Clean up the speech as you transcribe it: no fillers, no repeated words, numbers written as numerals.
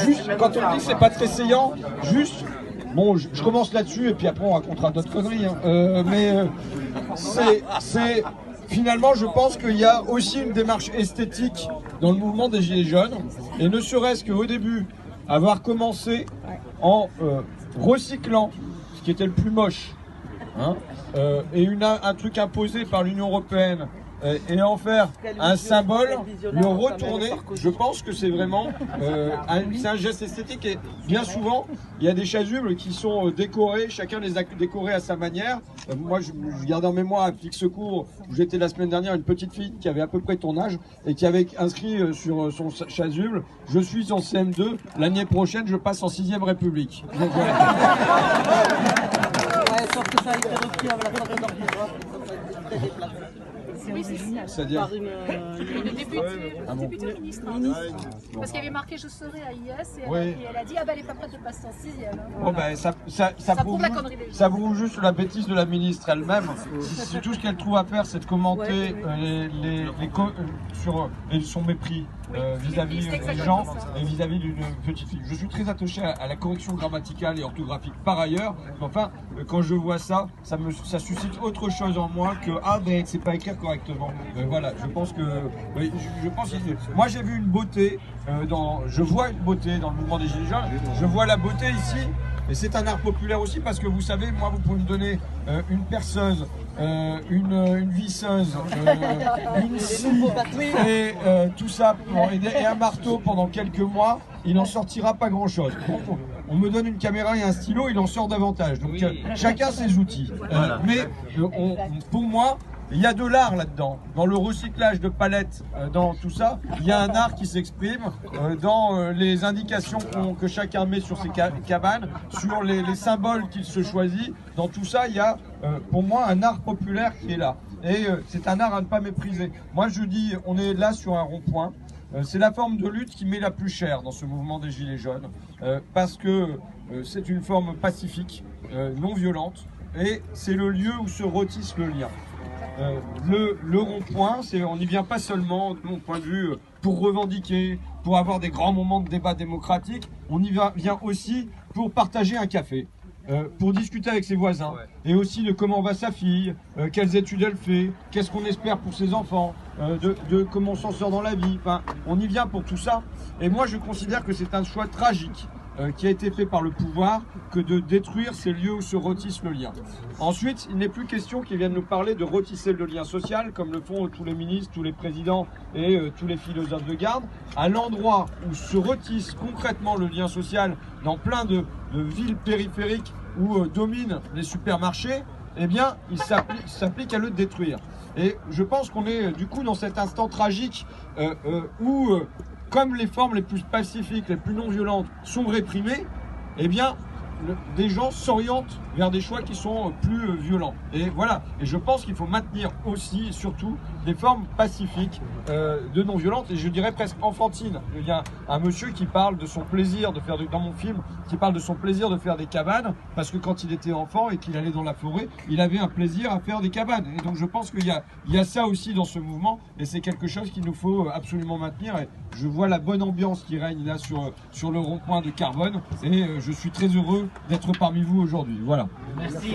Juste, quand on dit que c'est pas très saillant, juste, bon, je commence là-dessus et puis après on racontera d'autres conneries. Finalement, je pense qu'il y a aussi une démarche esthétique dans le mouvement des Gilets jaunes, et ne serait-ce qu'au début, avoir commencé en recyclant ce qui était le plus moche, et un truc imposé par l'Union européenne, et en faire un symbole, le retourner, je pense que c'est vraiment un geste esthétique. Et bien souvent, il y a des chasubles qui sont décorés, chacun les a décorés à sa manière. Moi, je garde en mémoire un flic secours où j'étais la semaine dernière, une petite fille qui avait à peu près ton âge et qui avait inscrit sur son chasuble « Je suis en CM2, l'année prochaine je passe en 6e République ». Donc voilà. Sauf que ça a été repris à la fin de Oui, c'est par une députée ministre. Parce qu'il y avait marqué je serai à IS et elle a dit ah ben elle est pas prête de passer en 6e. Bon ben ça prouve juste la bêtise de la ministre elle-même. Si tout ce qu'elle trouve à faire c'est de commenter sur son mépris vis-à-vis des gens et vis-à-vis d'une petite fille. Je suis très attaché à la correction grammaticale et orthographique par ailleurs, mais enfin quand je vois ça, ça suscite autre chose en moi que ah ben c'est pas écrire correctement. Voilà, je pense que moi j'ai vu une beauté je vois une beauté dans le mouvement des Gilets jaunes. Je vois la beauté ici. Et c'est un art populaire aussi parce que vous savez, moi vous pouvez me donner une perceuse, une visseuse, une scie et tout ça et un marteau pendant quelques mois, il n'en sortira pas grand chose. On me donne une caméra et un stylo, il en sort davantage. Donc chacun ses outils. Mais pour moi, il y a de l'art là-dedans, dans le recyclage de palettes, dans tout ça, il y a un art qui s'exprime dans les indications que chacun met sur ses cabanes, sur les symboles qu'il se choisit. Dans tout ça, il y a pour moi un art populaire qui est là. Et c'est un art à ne pas mépriser. Moi je dis, on est là sur un rond-point. C'est la forme de lutte qui met la plus chère dans ce mouvement des Gilets jaunes, parce que c'est une forme pacifique, non violente, et c'est le lieu où se rôtisse le lien. Le rond-point, on n'y vient pas seulement, de mon point de vue, pour revendiquer, pour avoir des grands moments de débat démocratique, on y vient aussi pour partager un café, pour discuter avec ses voisins, et aussi de comment va sa fille, quelles études elle fait, qu'est-ce qu'on espère pour ses enfants, de comment on s'en sort dans la vie. Enfin, on y vient pour tout ça, et moi je considère que c'est un choix tragique qui a été fait par le pouvoir que de détruire ces lieux où se rôtisse le lien. Ensuite, il n'est plus question qu'ils viennent nous parler de rôtisser le lien social, comme le font tous les ministres, tous les présidents et tous les philosophes de garde. À l'endroit où se rôtisse concrètement le lien social, dans plein de villes périphériques où dominent les supermarchés, eh bien, il s'applique à le détruire. Et je pense qu'on est du coup dans cet instant tragique où comme les formes les plus pacifiques, les plus non violentes sont réprimées, eh bien, des gens s'orientent vers des choix qui sont plus violents. Et voilà. Et je pense qu'il faut maintenir aussi, et surtout, des formes pacifiques de non-violentes, et je dirais presque enfantines. Il y a un monsieur qui parle de son plaisir de faire, dans mon film, qui parle de son plaisir de faire des cabanes, parce que quand il était enfant et qu'il allait dans la forêt, il avait un plaisir à faire des cabanes. Et donc je pense qu'il y a ça aussi dans ce mouvement, et c'est quelque chose qu'il nous faut absolument maintenir. Et je vois la bonne ambiance qui règne là sur le rond-point de Carbone, et je suis très heureux d'être parmi vous aujourd'hui. Voilà. Merci.